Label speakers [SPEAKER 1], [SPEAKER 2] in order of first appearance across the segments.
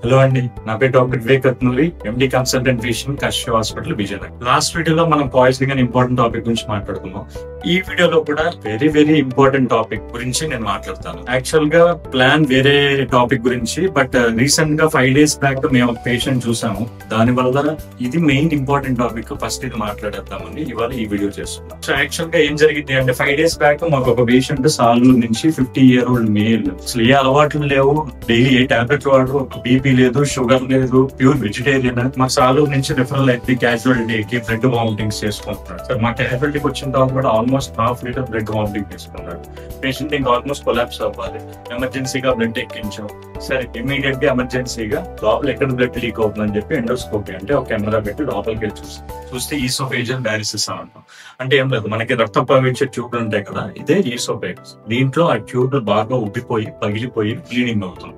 [SPEAKER 1] Hello అండి, నా పేరు doctor Vivek Ratnuri, MD consultant physician Kashyap hospital Vizianagaram. Last వీడియోలో మనం పాయిజనింగ్ అనే ఇంపార్టెంట్ టాపిక్ గురించి మాట్లాడుకున్నాం. ఈ వీడియోలో కూడా వెరీ ఇంపార్టెంట్ టాపిక్ గురించి నేను మాట్లాడతాను. యాక్చువల్ గా ప్లాన్ వేరే టాపిక్ గురించి, బట్ రీసెంట్ గా 5 days బ్యాక్ మేము ఒక పేషెంట్ చూసాము. దాని వల్ల ఇది మెయిన్ ఇంపార్టెంట్ టాపిక్. ఫస్ట్ ఇది మాట్లాడేద్దామని ఇవాళ ఈ వీడియో చేస్తున్నాం. సో యాక్చువల్ గా ఏం జరిగింది అంటే 5 days బ్యాక్ మాకు ఒక పేషెంట్ సాలూరు నుంచి 50-year-old మేల్. అసలు ఏ అలవాట్లు లేవు, డైలీ ఏ టాబ్లెట్ వాడు, బీపీ లేదు, షుగర్ లేదు, ప్యూర్ వెజిటేరియన్. మా సాలూరు నుంచి రిఫరల్ అయితే క్యాజువాలిటీకి బ్లడ్ వామిటింగ్స్ చేసుకుంటున్నాడు. సార్ మా క్యాజువాలిటీకి వచ్చిన తర్వాత కూడా ఆల్మోస్ట్ 1/2 liter బ్లడ్ వామిటింగ్ చేసుకున్నాడు. పేషెంట్ ఇంకా ఆల్మోస్ట్ కొలాప్స్ అవ్వాలి. ఎమర్జెన్సీగా బ్లడ్ ఎక్కించాం. సరే ఇమీడియట్ గా ఎమర్జెన్సీగా లోపల ఎక్కడ బ్లడ్ లీక్ అవుతుందని చెప్పి ఎండోస్కోపీ అంటే ఒక కెమెరా పెట్టి లోపలికి వెళ్ళి చూస్తే ఈసోఫేజియల్ డయాలిసిస్ అంటాం. అంటే ఏం లేదు, మనకి రక్తం ప్రవహించే ట్యూబ్లు ఉంటాయి కదా, ఇదే ఈసోఫేగస్. దీంట్లో ఆ ట్యూబ్లు బాగా ఉబ్బిపోయి పగిలిపోయి బ్లీడింగ్ అవుతుంది.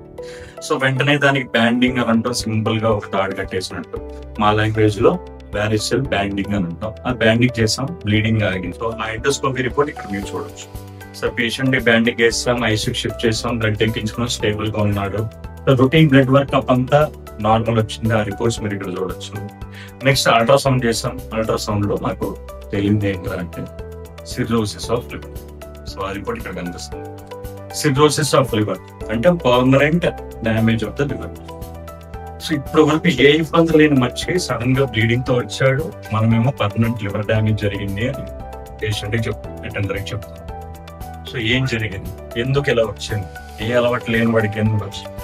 [SPEAKER 1] సో వెంటనే దానికి బ్యాండింగ్ అని అంటాం, సింపుల్ గా ఒక తాడు కట్టేసినట్టు. మా లాంగ్వేజ్ లో వారిసెల్ బ్యాండింగ్ అని అంటాం. ఆ బ్యాండింగ్ చేసాం, బ్లీడింగ్ ఆగింది. సో ఆ ఎండోస్కోపీ రిపోర్ట్ ఇక్కడ మీరు చూడొచ్చు. సో పేషెంట్ ని బ్యాండింగ్ వేస్తాం, ఐసీయూకి షిఫ్ట్ చేస్తాం, బ్లడ్ ఎక్కించుకుని స్టేబుల్ గా ఉన్నాడు. రొటీన్ బ్లడ్ వర్క్ అప్ అంతా నార్మల్ వచ్చింది. ఆ రిపోర్ట్స్ మీరు ఇక్కడ చూడొచ్చు. నెక్స్ట్ అల్ట్రాసౌండ్ చేస్తాం. అల్ట్రాసౌండ్ లో మాకు తెలియదు ఏంటంటే సిర్రోసిస్ ఆఫ్ లివర్. సో ఆ రిపోర్ట్ ఇక్కడ కనిపిస్తుంది. సిర్రోసిస్ ఆఫ్ లివర్ అంటే permanent damage of the liver. So ఇప్పుడు వరకు ఏ ఇబ్బంది లేని మర్చి సడన్ గా బ్లీడింగ్ తో వచ్చాడు. మనమేమో పర్మనెంట్ లివర్ డ్యామేజ్ జరిగింది అని పేషెంట్ అటెండర్కి చెప్తాం. సో ఏం జరిగింది, ఎందుకు ఇలా వచ్చింది, ఏ అలవాటు లేని వాడికి ఎందుకు వచ్చింది?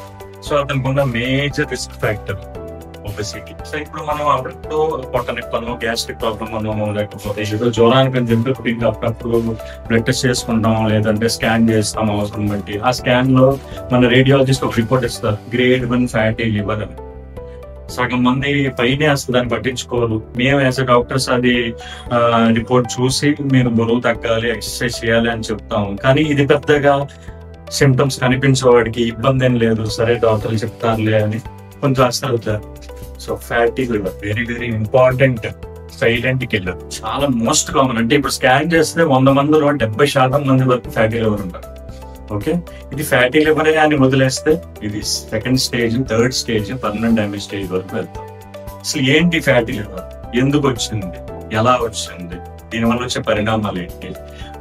[SPEAKER 1] సో అతనికి ఉన్న major risk factor obesity. So ఇప్పుడు మనం అప్పుడు పొట్ట నొప్పి, గ్యాస్ట్రిక్ ప్రాబ్లమ్ అనో, లేకపోతే ఏదో జ్వరానికి అని చెప్పి అప్పుడప్పుడు బ్లడ్ టెస్ట్ చేసుకుంటాం, లేదంటే స్కాన్ చేస్తాం అవసరం బట్టి. ఆ స్కాన్ లో మన రేడియాలజిస్ట్ ఒక రిపోర్ట్ ఇస్తారు, గ్రేడ్ 1 ఫ్యాటీ లివర్ అని. సగం మంది పైనే అసలు దాన్ని పట్టించుకోరు. మేము యాజ్ ఎ డాక్టర్స్ అది రిపోర్ట్ చూసి మీరు బరువు తగ్గాలి, ఎక్సర్సైజ్ చేయాలి అని చెప్తాము. కానీ ఇది పెద్దగా సిమ్టమ్స్ కనిపించేవాడికి ఇబ్బంది ఏం లేదు, సరే డాక్టర్లు చెప్తారులే అని కొంచెం అసలు. So fatty liver very important silent killer. చాలా మోస్ట్ కామన్. అంటే ఇప్పుడు స్కాన్ చేస్తే 100 మందిలో 70% మంది వరకు ఫ్యాటీ లివర్ ఉంటారు. ఓకే, ఇది ఫ్యాటీ లివర్ అని వదిలేస్తే ఇది 2nd stage, 3rd stage permanent damage stage వరకు వెళ్తాం. అసలు ఏంటి ఫ్యాటీ లివర్, ఎందుకు వచ్చింది, ఎలా వచ్చింది, దీనివల్ల వచ్చే పరిణామాలు ఏంటి,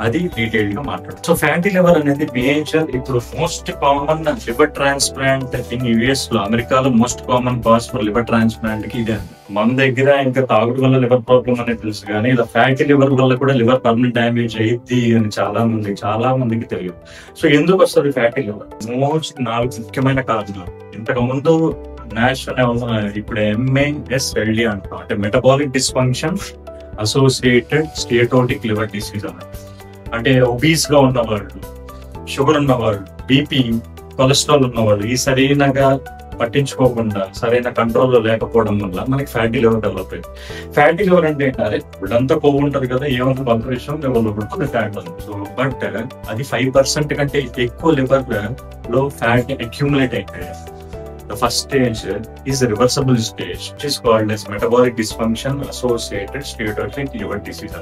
[SPEAKER 1] అది డీటెయిల్ గా మాట్లాడు. సో ఫ్యాటీ లివర్ అనేది మేజర్ ఇప్పుడు most common liver transplant in US లో, అమెరికాలో most common cause for liver transplant కి ఇదే. మన దగ్గర ఇంకా తాగుడు వల్ల లివర్ ప్రాబ్లం అనేది తెలుసు, కానీ ఇలా ఫ్యాటీ లివర్ వల్ల కూడా లివర్ పర్మనెంట్ డ్యామేజ్ అయ్యింది అని చాలా మందికి తెలియదు. సో ఎందుకు వస్తుంది ఫ్యాటీ లివర్? మోస్ట్ 4 ముఖ్యమైన కారణాలు. ఇంతకు ముందు ఇప్పుడు MASLD అంటాం, అంటే metabolic dysfunction associated steatotic liver disease అన్నమాట. అంటే ఒబీస్ గా ఉన్నవాళ్ళు, షుగర్ ఉన్నవాళ్ళు, బీపీ, కొలెస్ట్రాల్ ఉన్నవాళ్ళు ఈ సరైనగా పట్టించుకోకుండా సరైన కంట్రోల్లో లేకపోవడం వల్ల మనకి ఫ్యాటీ లివర్ డెవలప్ అయింది. ఫ్యాటీ లివర్ అంటే ఏంటంటే ఇప్పుడంతా కొవ్వు ఉంటుంది కదా, ఏమన్నా బంధ విషయం లెవెల్లో పడుతుంది ఫ్యాట్ ఉంది. సో బట్ అది 5% కంటే ఎక్కువ లివర్ లో ఫ్యాట్ అక్యూములేట్ అయిపోయాయి. The first stage is a reversible stage, which is called as metabolic dysfunction associated steatotic liver disease.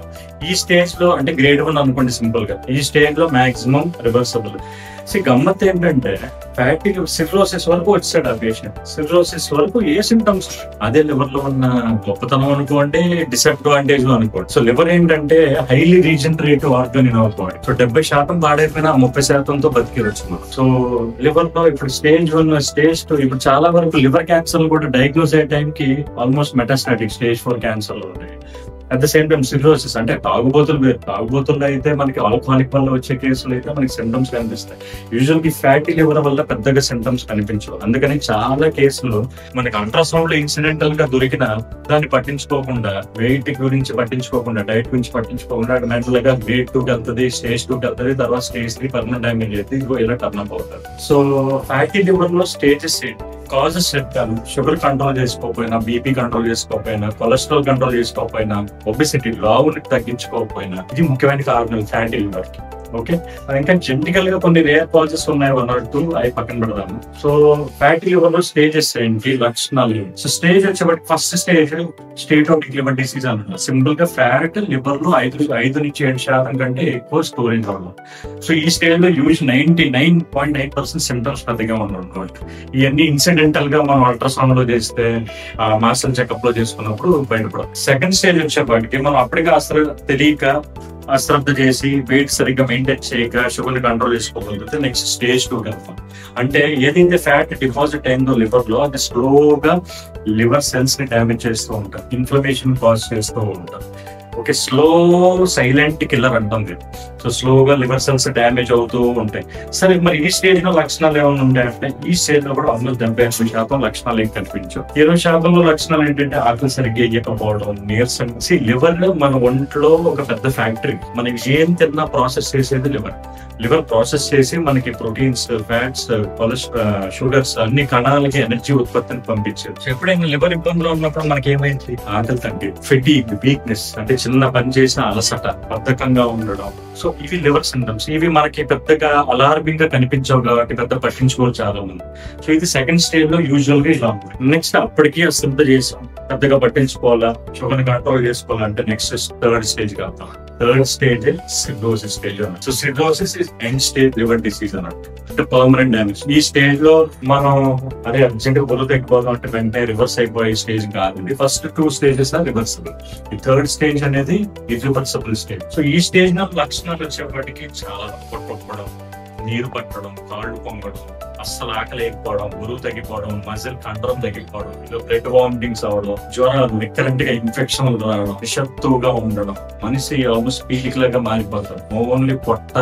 [SPEAKER 1] ఈ స్టేజ్ లో అంటే గ్రేడ్ 1 అనుకోండి సింపుల్ గా. ఈ స్టేజ్ లో మాక్సిమం రివర్సబుల్. గమ్మత్ ఏంటంటే ఫ్యాటీ సిర్రోసిస్ వరకు వచ్చాడు ఆ పేషెంట్. సిర్రోసిస్ వరకు ఏ సింటమ్స్, అదే లివర్ లో ఉన్న గొప్పతనం అనుకోండి, డిసడ్వాంటేజ్ అనుకోండి. సో లివర్ ఏంటంటే highly regenerative organ in our body. So 70% పాడైపోయినా 30%తో బతికివచ్చు. సో లివర్ లో ఇప్పుడు స్టేజ్ 1, స్టేజ్ 2, ఇప్పుడు చాలా వరకు లివర్ క్యాన్సర్ కూడా డయాగ్నోస్ అయ్యే టైంకి ఆల్మోస్ట్ మెటాస్టాటిక్ స్టేజ్ 4 క్యాన్సర్ లో ఉన్నాయి. At the same time cirrhosis అంటే తాగుబోతులు వేరు. తాగుబోతుల్లో అయితే మనకి ఆల్కహాలిక్ వల్ల వచ్చే కేసులు అయితే మనకి సింటమ్స్ కనిపిస్తాయి. యూజువల్ కి ఫ్యాటీ లివర్ వల్ల పెద్దగా సింటమ్స్ కనిపించవు. అందుకని చాలా కేసులు మనకి అల్ట్రాసౌండ్ లో ఇన్సిడెంటల్ గా దొరికిన దాన్ని పట్టించుకోకుండా, వెయిట్ గురించి పట్టించుకోకుండా, డైట్ గురించి పట్టించుకోకుండా మెంటల్ గా గ్రేడ్ 2 వెళ్తుంది, స్టేజ్ 2 వెళ్తుంది, తర్వాత స్టేజ్ 3 పర్మనెంట్ డ్యామేజ్ అయితే ఇదిగో ఇలా టర్న్ అప్ అవుతారు. సో ఫ్యాటీ లివర్ లో స్టేజెస్ కాజెస్ చెప్తాను. షుగర్ కంట్రోల్ చేసుకోకపోయినా, బీపీ కంట్రోల్ చేసుకోకపోయినా, కొలెస్ట్రాల్ కంట్రోల్ చేసుకోకపోయినా, ఒబెసిటీ లావుని తగ్గించుకోకపోయినా, ఇది ముఖ్యమైన కారణాలు ఫ్యాటీ లివర్ కి. ఓకే, ఇంకా జెనెటికల్ గా కొన్ని రేర్ కాజెస్ ఉన్నాయి అన్నట్టు అవి పక్కన పెడదాము. సో ఫ్యాటీ లివర్ లో స్టేజెస్ ఏంటి, లక్షణాలు. సో స్టేజ్ వచ్చేబట్టి first stage steatotic liver disease అన్నమాట. సింపుల్ గా ఫ్యాట్ లివర్ లో 5-7% కంటే ఎక్కువ స్టోరేజ్ అవ్వడం. సో ఈ స్టేజ్ లో యూజ్ 99.9% సిమ్టమ్స్ పెద్దగా ఉండవు. ఇవన్నీ ఇన్సిడెంటల్ గా మనం అల్ట్రాసౌండ్ లో చేస్తే, మాస్టర్ చెకప్ లో చేసుకున్నప్పుడు బయటపడదు. సెకండ్ స్టేజ్ వచ్చేప్పటికి మనం అప్పటికే అసలు తెలియక అశ్రద్ధ చేసి వెయిట్ సరిగ్గా మెయింటైన్ చేయక షుగర్ కంట్రోల్ చేసుకోగలిగితే నెక్స్ట్ స్టేజ్ 2 వెళ్తాం. అంటే ఏదైతే ఫ్యాట్ డిపాజిట్ అయిందో లివర్ లో అది స్లోగా లివర్ సెల్స్ ని డ్యామేజ్ చేస్తూ ఉంటాం, ఇన్ఫ్లమేషన్ కాజ్ చేస్తూ ఉంటాం. ఓకే, స్లో సైలెంట్ కిల్లర్ అంటాం. సో స్లోగా లివర్ సెల్స్ డ్యామేజ్ అవుతూ ఉంటాయి. సరే, మరి ఈ స్టేజ్ లో లక్షణాలు ఏమైనా ఉంటాయంటే ఈ స్టేజ్ లో కూడా అందులో 75% లక్షణాలు ఏం కనిపించవు. 20% లక్షణాలు ఏంటంటే ఆకలి సరిగ్గా ఇయ్యకపోవడం, నీరసం. లివర్ మన ఒంట్లో ఒక పెద్ద ఫ్యాక్టరీ. మనకి ఏం తిన్నా ప్రాసెస్ చేసేది లివర్. లివర్ ప్రాసెస్ చేసి మనకి ప్రోటీన్స్, ఫ్యాట్స్, కొలెస్ట్రాల్, షుగర్స్ అన్ని కణాలకి ఎనర్జీ ఉత్పత్తిని పంపించేది. ఎప్పుడైనా లివర్ ఇబ్బందిలో ఉన్నప్పుడు మనకి ఏమైంది, ఆకలి తగ్గి, ఫెటీగ్, వీక్నెస్, అంటే చిన్న పని చేసిన అలసట, బద్ధకంగా ఉండడం. సో ఇవి లివర్ సింటమ్స్. ఇవి మనకి పెద్దగా అలార్మింగ్ గా కనిపించవు కాబట్టి పెద్ద పట్టించుకోవాలి చాలా మంది. సో ఇది సెకండ్ స్టేజ్ లో యూజువల్ గా ఇలా ఉంటుంది. నెక్స్ట్ అప్పటికి అశ్రద్ధ చేసాం, పెద్దగా పట్టించుకోవాలా, షుగర్ కంట్రోల్ చేసుకోవాలంటే నెక్స్ట్ థర్డ్ స్టేజ్ కాదు. థర్డ్ స్టేజ్ సిర్రోసిస్ స్టేజ్ అన్నట్టు. So cirrhosis is end stage liver disease అన్నట్టు, అంటే పర్మనెంట్ డ్యామేజ్. ఈ స్టేజ్ లో మనం అదే అర్జెంట్ గా బరువు తగ్గిపోదాం అంటే వెంటనే రివర్స్ అయిపోయే స్టేజ్ కాదు. First 2 stages are reversible. ఈ థర్డ్ స్టేజ్ అనేది ఇర్రివర్సబుల్ స్టేజ్. సో ఈ స్టేజ్ లో లక్షణాలు వచ్చేప్పటికి చాలా పొట్టడం, నీరు పట్టడం, కాళ్ళు పొంగడం, అస్సలు ఆకలి లేకపోవడం, బరువు తగ్గిపోవడం, మజిల్ కంట్రోల్ తగ్గిపోవడం, బ్లడ్ వామిటింగ్స్ అవడం, జ్వరాలు, రికరెంట్ గా ఇన్ఫెక్షన్లు రావడం, నిశ్శబ్దంగా ఉండడం, మనిషి ఆల్మోస్ట్ పీలికల్ గా మారిపోతాడు. ఓన్లీ పొట్ట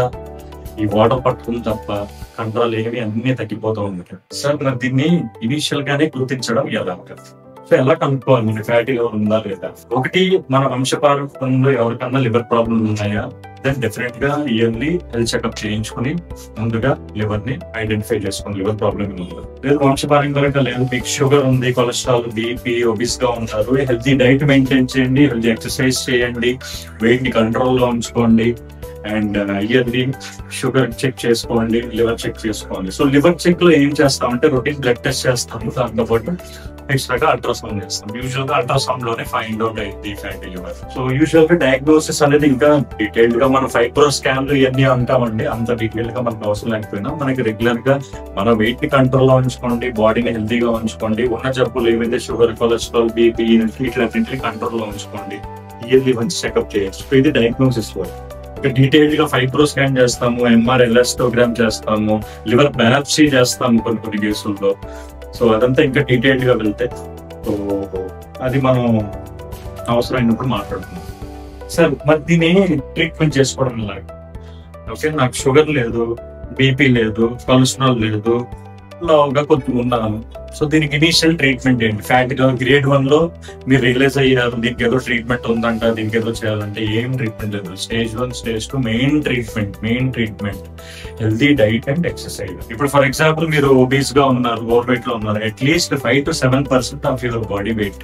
[SPEAKER 1] ఈ వాటర్ పట్టుకుని తప్ప కంట్రోల్ ఏమి అన్ని తగ్గిపోతూ ఉంటాయి. సార్ మరి దీన్ని ఇనిషియల్ గానే గుర్తించడం ఎలా? సో ఎలా కనుక్కోవాలి మన ఫ్యాటీ లివర్ ఉందా లేదా? ఒకటి, మన వంశపారంపర్యంలో ఎవరికన్నా లివర్ ప్రాబ్లమ్ ఉన్నాయా, దెన్ డెఫినెట్ గా ఇయర్లీ హెల్త్ చెకప్ చేయించుకుని ముందుగా లివర్ ని ఐడెంటిఫై చేసుకోండి, లివర్ ప్రాబ్లమ్ ఉందా. లేదు వంశపారంపర్యంగా లేదు, మీకు షుగర్ ఉంది, కొలెస్ట్రాల్, బీపీ, ఒబిస్ గా ఉంటారు, హెల్తీ డైట్ మెయింటైన్ చేయండి, హెల్తీ ఎక్సర్సైజ్ చేయండి, వెయిట్ ని కంట్రోల్ లో ఉంచుకోండి, అండ్ ఇయర్లీ షుగర్ చెక్ చేసుకోండి, లివర్ చెక్ చేసుకోండి. సో లివర్ చెక్ లో ఏం చేస్తామంటే రొటీన్ బ్లడ్ టెస్ట్ చేస్తాము, దాంతో పాటు ఎక్స్ట్రాగా అల్ట్రాసౌండ్ చేస్తాం. యూజువల్ గా అల్ట్రాసౌండ్ లోనే ఫైండ్ అవుట్ అయింది ఫ్యాటీ లివర్. సో యూజువల్ గా డయాగ్నోసిస్ అనేది ఇంకా డీటెయిల్డ్ గా మన ఫైబ్రో స్కాన్లు ఇవన్నీ అంటామండి, అంత డీటెయిల్ గా మనకు అవసరం లేకపోయినా మనకి రెగ్యులర్ గా మన వెయిట్ ని కంట్రోల్ లో ఉంచుకోండి, బాడీని హెల్తీగా ఉంచుకోండి, ఉన్న జబ్బులు ఏవైతే షుగర్, కొలెస్ట్రాల్, బీపీ ఇట్లన్నింటినీ కంట్రోల్ లో ఉంచుకోండి, ఇయర్లీ మంచి చెకప్ చేయొచ్చు. సో ఇది డయాగ్నోసిస్ వర్క్. డీటెయిల్డ్ గా ఫైబ్రో స్కాన్ చేస్తాము, ఎంఆర్ ఎలాస్టోగ్రామ్ చేస్తాము, లివర్ బయాప్సీ చేస్తాము కొన్ని కేసుల్లో. సో అదంతా ఇంకా డీటెయిల్డ్ గా వెళ్తే సో అది మనం అవసరమైనప్పుడు మాట్లాడుతున్నాం. సార్ మరి దీన్ని ట్రీట్మెంట్ చేసుకోవడం లాగా, ఓకే నాకు షుగర్ లేదు, బీపీ లేదు, కొలెస్ట్రాల్ లేదు, లావుగా కొద్దిగా ఉన్నాను. సో దీనికి ఇనీషియల్ ట్రీట్మెంట్ ఏంటి? ఫ్యాట్ గ్రేడ్ 1 లో మీరు రియలైజ్ అయ్యారు దీనికి ఏదో ట్రీట్మెంట్ ఉందంట, దీనికి ఏదో చేయాలంటే ఏం ట్రీట్మెంట్ లేదు. Stage 1, stage 2 main treatment healthy diet and exercise. ఇప్పుడు ఫర్ ఎగ్జాంపుల్ మీరు ఒబీస్ గా ఉన్నారు, ఓవర్ వెయిట్ లో ఉన్నారు, at least 5 to 7% of your body weight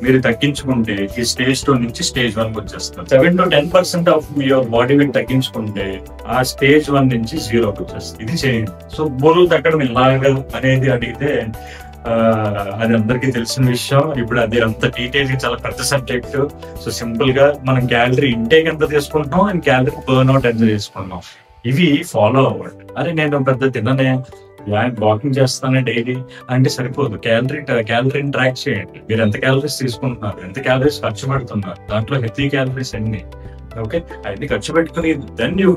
[SPEAKER 1] మీరు తగ్గించుకుంటే ఈ స్టేజ్ 2 నుంచి స్టేజ్ 1 వచ్చేస్తారు. 7 to 10% of your body weight తగ్గించుకుంటే ఆ స్టేజ్ 1 నుంచి 0కి వచ్చేస్తుంది. ఇది చేయండి. సో బరువు తగ్గడం ఎలాగ అనేది అడిగితే అది అందరికీ తెలిసిన విషయం. ఇప్పుడు అది అంత డీటెయిల్ గా చాలా పెద్ద సబ్జెక్ట్. సో సింపుల్ గా మనం క్యాలరీ ఇంటేక్ ఎంత తీసుకుంటున్నాం అండ్ క్యాలరీ బర్న్ అవుట్ ఎంత తీసుకుంటున్నాం, ఇవి ఫాలో అవ్వండి. అరే నేను పెద్ద తిననే, వాకింగ్ చేస్తానే డైలీ అంటే సరిపోదు. క్యాలరీని ట్రాక్ చేయండి. మీరు ఎంత క్యాలరీస్ తీసుకుంటున్నారు, ఎంత క్యాలరీస్ ఖర్చు పెడుతున్నారు, దాంట్లో హెల్తీ క్యాలరీస్ ఎన్ని, ఓకే అవన్నీ ఖర్చు పెట్టుకుని then you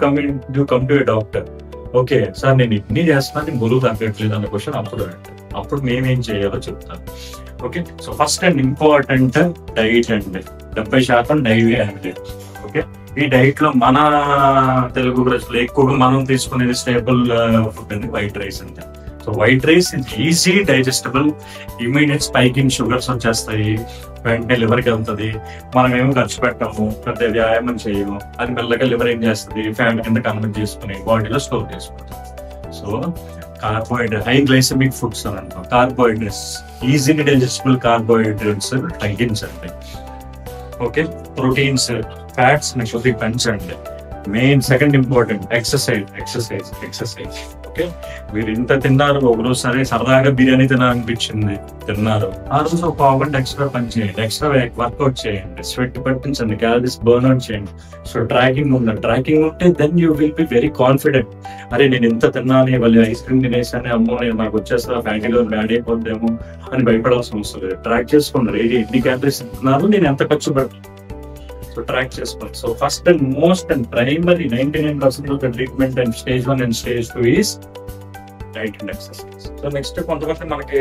[SPEAKER 1] come to a doctor. Okay sir నేను ఇన్ని చేస్తున్నాను, బరువు తగ్గట్లేదు అన్న క్వశ్చన్ అప్పుడు మేమేం చేయాలో చెప్తాను. Okay so first and important diet అండి, 70% డైట్ అండి. ఓకే ఈ డైట్ లో మన తెలుగు ప్రజలు ఎక్కువగా మనం తీసుకునేది స్టేబుల్ ఫుడ్ అండి, వైట్ రైస్ అంటే. So white rice is easy digestible, immediate spiking sugars వచ్చేస్తాయి, వెంటనే లివర్కి వెళ్తుంది, మనం ఏమో ఖర్చు పెట్టాము, పెద్ద వ్యాయామం చేయము, అది మెల్లగా లివర్ ఏం చేస్తుంది, ఫ్యాట్ కింద కన్వర్ట్ చేసుకుని బాడీలో స్టోర్ చేసుకుంటాం. So carbohydrate, high glycemic foods అని అంటాం, కార్బోహైడ్రేట్స్, ఈజీలీ డైజెస్టబుల్ కార్బోహైడ్రేట్స్ తగ్గించండి. ఓకే ప్రోటీన్స్, ఫ్యాట్స్ కొద్దిగా పెంచండి. Main second important exercise. Okay, మీరు ఇంత తిన్నారు, ఒకరోజు సరే సరదాగా బిర్యానీ తిన్నారు, ఆ రోజు ఒక పావుగంట ఎక్స్ట్రా పని చేయండి, ఎక్స్ట్రా వర్కౌట్ చేయండి, స్వెట్ పట్టించండి, క్యాలరీస్ బర్న్ అవుట్ చేయండి. సో ట్రాకింగ్ ఉంటే then you will be very confident. అరే నేను ఇంత తిన్నాను, వాళ్ళు ఐస్ క్రీమ్ తినేసాను, అమ్మో నేను నాకు వచ్చేస్తా ఫ్యాటీలో బ్యాడ్ అయిపోద్దేమో అని భయపడాల్సిన అవసరం లేదు. ట్రాక్ చేసుకున్నారు, ఎన్ని క్యాలరీస్ తింటున్నారు, నేను ఎంత ఖర్చు పెడతాను, సో ట్రాక్ చేసుకోండి. So first and most and primary 99% of the treatment and stage 1 and stage 2 is diet and exercise. So next కొంతమంది మనకి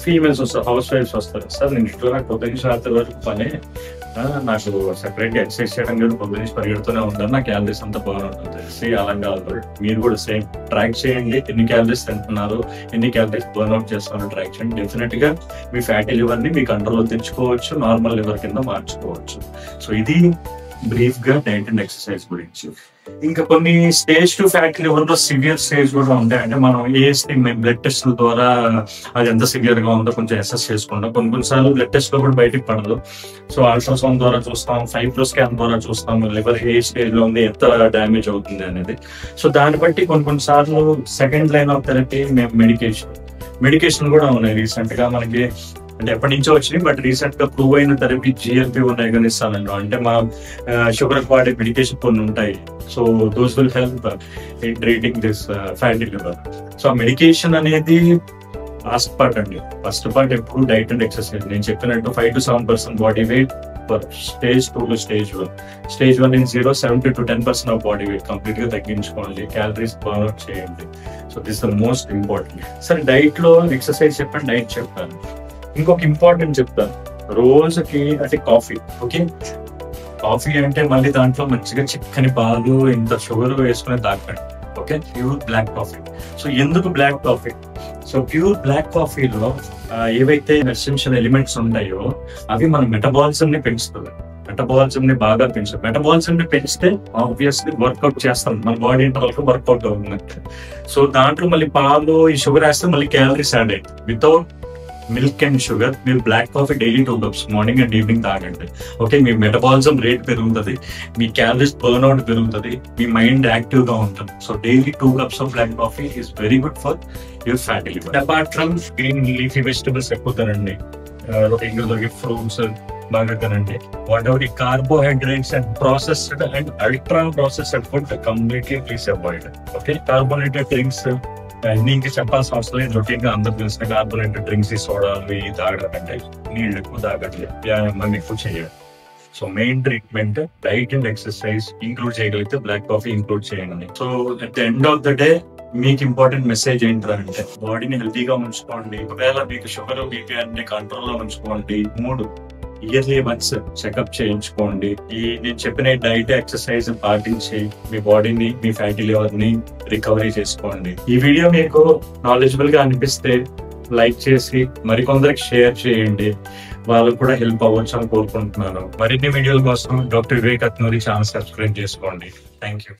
[SPEAKER 1] ఫీమేల్స్ వస్తారు, హౌస్ వైఫ్స్ వస్తారు. సార్ నేను ఇంట్లో నాకు 10 శాతం వరకు పని, నాకు సెపరేట్ ఎక్సర్సైజ్ చేయడం కదా, 10 పరిగెడుతూనే ఉంటాను, నా క్యాలరీస్ అంతా బాగుంటుంది. అలా కాదు, మీరు కూడా సేమ్ ట్రాక్ చేయండి, ఎన్ని క్యాలరీస్ తింటున్నారు, ఎన్ని క్యాలరీస్ బర్న్ అవుట్ చేస్తున్నారు ట్రాక్ చేయండి. డెఫినెట్ గా మీ ఫ్యాటీ లివర్ ని మీ కంట్రోల్లో తెచ్చుకోవచ్చు, నార్మల్ లివర్ కింద మార్చుకోవచ్చు. సో ఇది బ్రీఫ్ గా డైట్ అండ్ ఎక్సర్సైజ్ గురించి. ఇంకా కొన్ని స్టేజ్ 2 ఫ్యాటీ లివర్ లో సివియర్ స్టేజ్ కూడా ఉంటాయి. అంటే మనం మేము బ్లడ్ టెస్ట్ ద్వారా అది ఎంత సివియర్ గా ఉందో కొంచెం అసెస్ చేసుకుంటాం. కొన్నిసార్లు బ్లడ్ టెస్ట్ లో కూడా బయటకు పడదు. సో అల్ట్రాసౌండ్ ద్వారా చూస్తాం, ఫైబ్రో స్కాన్ ద్వారా చూస్తాం లివర్ ఏ స్టేజ్ లో ఉంది, ఎంత డ్యామేజ్ అవుతుంది అనేది. సో దాన్ని బట్టి కొన్నిసార్లు సెకండ్ లైన్ ఆఫ్ థెరపీ మేము మెడికేషన్ కూడా ఉన్నాయి. రీసెంట్ గా మనకి అంటే ఎప్పటి నుంచో వచ్చినాయి, బట్ రీసెంట్ గా ప్రూవ్ అయిన థెరపీ GLP-1 అగనిస్తానండి. అంటే మా షుగర్ వాడే మెడికేషన్ కొన్ని ఉంటాయి. So those will help in treating this fatty liver. So ఆ మెడికేషన్ అనేది లాస్ట్ పార్ట్ అండి. ఫస్ట్ పార్ట్ ఎప్పుడు డైట్ అండ్ ఎక్సర్సైజ్. నేను చెప్పినట్టు 5 to 7% body weight for stage 2 to stage 1. Stage 1 in 0, 70 to 10% of body weight complete గా తగ్గించుకోండి, calories burn out చేయండి. So this the most important. సరే డైట్ లో ఎక్సర్సైజ్ చెప్పాను, డైట్ చెప్పాను. ఇంకొక ఇంపార్టెంట్ చెప్తాను, రోజుకి అంటే కాఫీ. ఓకే, కాఫీ అంటే మళ్ళీ దాంట్లో మంచిగా చిక్కని పాలు, ఇంత షుగర్ వేసుకుని తాగండి. Okay, pure black coffee. So ఎందుకు black coffee? So pure black కాఫీలో ఏవైతే ఎసెన్షియల్ ఎలిమెంట్స్ ఉంటాయో అవి మన మెటబాలిజం ని పెంచుతుంది. మెటబాలిజం ని బాగా పెంచుతుంది. మెటబాలిజం ని పెంచితే ఆబ్వియస్లీ వర్కౌట్ చేస్తాం, మన బాడీ ఇంటర్వల్ వర్కౌట్ అవుతుంది. సో దాంట్లో మళ్ళీ పాలు, ఈ షుగర్ వేస్తే మళ్ళీ క్యాలరీస్ యాడ్ అవుతుంది. వితౌట్ మిల్క్ అండ్ షుగర్ మీరు black coffee daily 2 cups morning and evening తాగండి. ఓకే, మీ మెటబాలిజం రేట్ పెరుగుతుంది, మీ క్యాలరీస్ బర్న్ అవుట్ పెరుగుతుంది, మీ మైండ్ యాక్టివ్ గా ఉంటుంది. So daily 2 cups of black coffee is very good for your fatty liver. Apart from green leafy vegetables ఎక్కువ తినండి, ఇందులో దొరికే ఫ్రూట్స్ బాగా తినండి. వాట్ ఎవర్ ఈ carbohydrates and processed and ultra processed food completely please avoid. Okay, carbonated drinks అన్ని ఇంకా చెప్పాల్సిన అవసరం లేదు. రొటీన్ గా అందరు తెలిసిన కార్బోనేటెడ్ డ్రింక్స్, ఈ సోడాలు ఇవి తాగడం కంటే నీళ్ళు ఎక్కువ తాగట్లేదు, వ్యాయామం ఎక్కువ చేయాలి. So main treatment diet and exercise include చేయగలిగితే బ్లాక్ కాఫీ ఇంక్లూడ్ చేయండి. So at the end of the day మీకు ఇంపార్టెంట్ మెసేజ్ ఏంటంటే బాడీని హెల్తీగా ఉంచుకోండి. ఒకవేళ మీకు షుగర్, బీపీ అన్ని కంట్రోల్లో ఉంచుకోండి. 3 ఇయర్లీ వన్స్ చెకప్ చేయించుకోండి. ఈ నేను చెప్పిన డైట్ ఎక్సర్సైజ్ పాటించి మీ బాడీని, మీ ఫ్యాటీ లివర్ ని రికవరీ చేసుకోండి. ఈ వీడియో మీకు నాలెడ్జబుల్ గా అనిపిస్తే లైక్ చేసి మరికొందరికి షేర్ చేయండి, వాళ్ళకు కూడా హెల్ప్ అవ్వచ్చు అని కోరుకుంటున్నాను. మరిన్ని వీడియోల కోసం డాక్టర్ వివేక్ అత్నూరి ఛానల్ సబ్స్క్రైబ్ చేసుకోండి. Thank you.